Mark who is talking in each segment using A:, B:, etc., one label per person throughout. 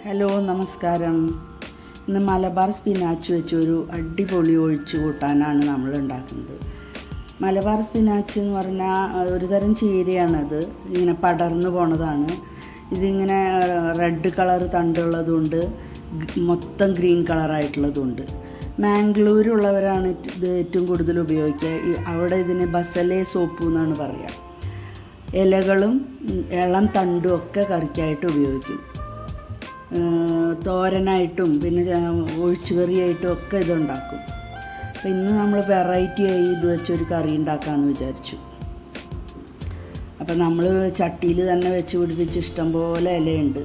A: Hello നമസ്കാരം. ഇന്ന് Malabar spinach വെച്ചൊരു അടിപൊളി ഒഴിച്ചു കൂട്ടാനാണ് നമ്മൾ ഉണ്ടാക്കുന്നത്. മലബാർ സ്പിനാച്ച് എന്ന് പറഞ്ഞാൽ ഒരു തരം ചീരയാണത്. ഇങ്ങനെ പടർന്നു പോണതാണ്. ഇതിങ്ങനെ റെഡ് കളർ തണ്ടുള്ളതുണ്ട്, മൊത്തം ഗ്രീൻ കളറായിട്ടുള്ളതുണ്ട്. മാംഗ്ലൂരുള്ളവരാണ് ഇത് ഏറ്റവും കൂടുതൽ ഉപയോഗിക്കുക. അവിടെ ഇതിന് ബസലെ സോപ്പ് എന്നാണ് പറയുക. ഇലകളും ഇളം തണ്ടും ഒക്കെ കറിക്കായിട്ട് ഉപയോഗിക്കും. തോരനായിട്ടും പിന്നെ ഒഴിച്ചുകറിയായിട്ടും ഒക്കെ ഇതുണ്ടാക്കും. അപ്പം ഇന്ന് നമ്മൾ വെറൈറ്റി ആയി ഇത് വെച്ചൊരു കറി ഉണ്ടാക്കാമെന്ന് വിചാരിച്ചു. അപ്പം നമ്മൾ ചട്ടിയിൽ തന്നെ വെച്ച് പിടിപ്പിച്ച് ഇഷ്ടംപോലെ ഇലയുണ്ട്.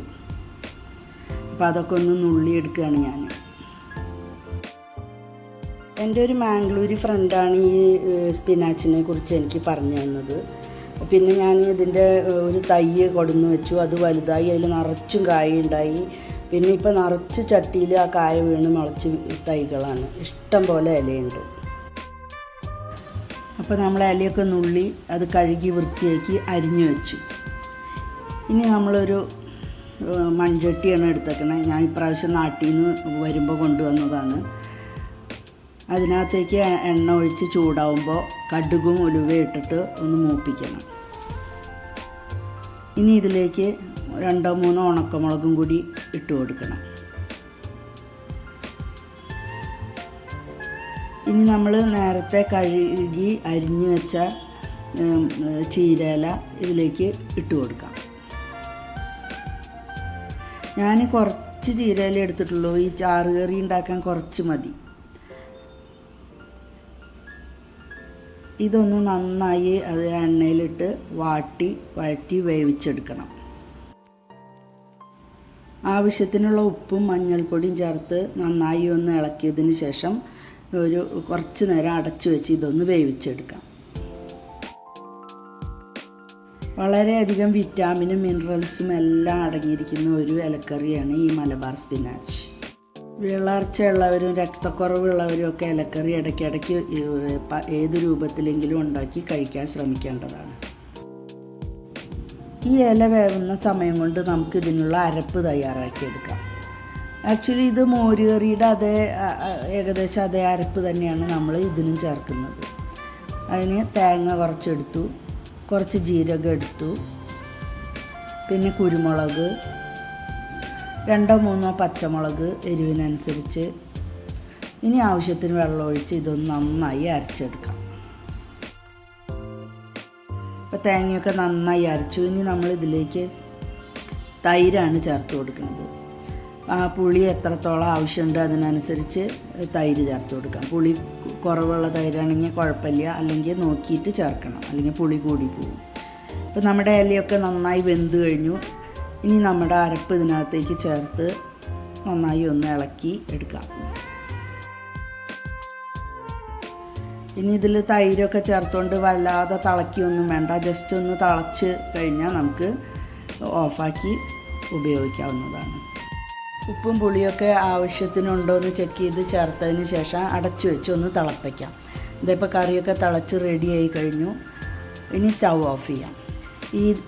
A: അപ്പം അതൊക്കെ ഒന്ന് നുള്ളിയെടുക്കുകയാണ് ഞാൻ. എൻ്റെ ഒരു മാംഗ്ലൂരി ഫ്രണ്ടാണ് ഈ സ്പിനാച്ചിനെ കുറിച്ച് എനിക്ക് പറഞ്ഞു തന്നത്. പിന്നെ ഞാൻ ഇതിൻ്റെ ഒരു തൈ കൊടുന്ന് വെച്ചു. അത് വലുതായി, അതിൽ നിറച്ചും കായുണ്ടായി. പിന്നെ ഇപ്പോൾ നിറച്ച് ചട്ടിയിൽ ആ കായ വീണ് മുളച്ച് തൈകളാണ്. ഇഷ്ടം പോലെ ഇലയുണ്ട്. അപ്പോൾ നമ്മൾ ഇലയൊക്കെ നുള്ളി അത് കഴുകി വൃത്തിയാക്കി അരിഞ്ഞു വെച്ചു. ഇനി നമ്മളൊരു മൺചട്ടിയാണ് എടുത്തേക്കണേ. ഞാൻ ഇപ്രാവശ്യം നാട്ടിൽ നിന്ന് വരുമ്പോൾ കൊണ്ടുവന്നതാണ്. അതിനകത്തേക്ക് എണ്ണ ഒഴിച്ച് ചൂടാവുമ്പോൾ കടുകും ഉലുവയും ഇട്ടിട്ട് ഒന്ന് മൂപ്പിക്കണം. ഇനി ഇതിലേക്ക് 2-3 ഉണക്കമുളകും കൂടി ഇട്ട് കൊടുക്കണം. ഇനി നമ്മൾ നേരത്തെ കഴുകി അരിഞ്ഞു വെച്ച ചീരയില ഇതിലേക്ക് ഇട്ട് കൊടുക്കാം. ഞാൻ കുറച്ച് ചീരയില എടുത്തിട്ടുള്ളൂ. ഈ ചാറുകറി ഉണ്ടാക്കാൻ കുറച്ച് മതി. ഇതൊന്ന് നന്നായി അത് എണ്ണയിലിട്ട് വഴറ്റി വേവിച്ചെടുക്കണം. ആവശ്യത്തിനുള്ള ഉപ്പും മഞ്ഞൾപ്പൊടിയും ചേർത്ത് നന്നായി ഒന്ന് ഇളക്കിയതിന് ശേഷം ഒരു കുറച്ച് നേരം അടച്ചു വെച്ച് ഇതൊന്ന് വേവിച്ചെടുക്കാം. വളരെയധികം വിറ്റാമിനും മിനറൽസും എല്ലാം അടങ്ങിയിരിക്കുന്ന ഒരു ഇലക്കറിയാണ് ഈ മലബാർ സ്പിനാച്ച്. വിളർച്ചയുള്ളവരും രക്തക്കുറവുള്ളവരും ഒക്കെ ഇലക്കറി ഇടയ്ക്കിടയ്ക്ക് ഏത് രൂപത്തിലെങ്കിലും ഉണ്ടാക്കി കഴിക്കാൻ ശ്രമിക്കേണ്ടതാണ്. ഈ ഇല വേവുന്ന സമയം കൊണ്ട് നമുക്ക് ഇതിനുള്ള അരപ്പ് തയ്യാറാക്കിയെടുക്കാം. ആക്ച്വലി ഇത് മോരുകറിയുടെ ഏകദേശം അതേ അരപ്പ് തന്നെയാണ് നമ്മൾ ഇതിനും ചേർക്കുന്നത്. അതിന് തേങ്ങ കുറച്ചെടുത്തു, കുറച്ച് ജീരകം എടുത്തു, പിന്നെ കുരുമുളക്, 2-3 പച്ചമുളക് എരിവിനനുസരിച്ച്. ഇനി ആവശ്യത്തിന് വെള്ളം ഒഴിച്ച് ഇതൊന്ന് നന്നായി അരച്ചെടുക്കാം. അപ്പോൾ തേങ്ങയൊക്കെ നന്നായി അരച്ചു. ഇനി നമ്മൾ ഇതിലേക്ക് തൈരാണ് ചേർത്ത് കൊടുക്കുന്നത്. ആ പുളി എത്രത്തോളം ആവശ്യമുണ്ട് അതിനനുസരിച്ച് തൈര് ചേർത്ത് കൊടുക്കാം. പുളി കുറവുള്ള തൈരാണെങ്കിൽ കുഴപ്പമില്ല, അല്ലെങ്കിൽ നോക്കിയിട്ട് ചേർക്കണം, അല്ലെങ്കിൽ പുളി കൂടി പോകും. ഇപ്പോൾ നമ്മുടെ ഇലയൊക്കെ നന്നായി വെന്ത് കഴിഞ്ഞു. ഇനി നമ്മുടെ അരപ്പ് ഇതിനകത്തേക്ക് ചേർത്ത് നന്നായി ഒന്ന് ഇളക്കി എടുക്കാം. ഇനി ഇതിൽ തൈരൊക്കെ ചേർത്തുകൊണ്ട് വല്ലാതെ തിളക്കിയൊന്നും വേണ്ട. ജസ്റ്റ് ഒന്ന് തിളച്ച് കഴിഞ്ഞാൽ നമുക്ക് ഓഫാക്കി ഉപയോഗിക്കാവുന്നതാണ്. ഉപ്പും പുളിയൊക്കെ ആവശ്യത്തിനുണ്ടോ എന്ന് ചെക്ക് ചെയ്ത് ചേർത്തതിന് ശേഷം അടച്ചു വെച്ച് ഒന്ന് തിളപ്പിക്കാം. ഇതിപ്പോൾ കറിയൊക്കെ തിളച്ച് റെഡിയായി കഴിഞ്ഞു. ഇനി സ്റ്റൗ ഓഫ് ചെയ്യാം.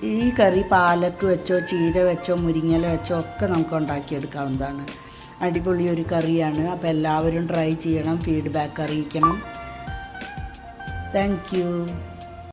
A: ഈ കറി പാലക്ക് വെച്ചോ ചീര വെച്ചോ മുരിങ്ങയില വെച്ചോ ഒക്കെ നമുക്ക് ഉണ്ടാക്കിയെടുക്കാവുന്നതാണ്. അടിപൊളി ഒരു കറിയാണ്. അപ്പോൾ എല്ലാവരും ട്രൈ ചെയ്യണം, ഫീഡ്ബാക്ക് അറിയിക്കണം. Thank you.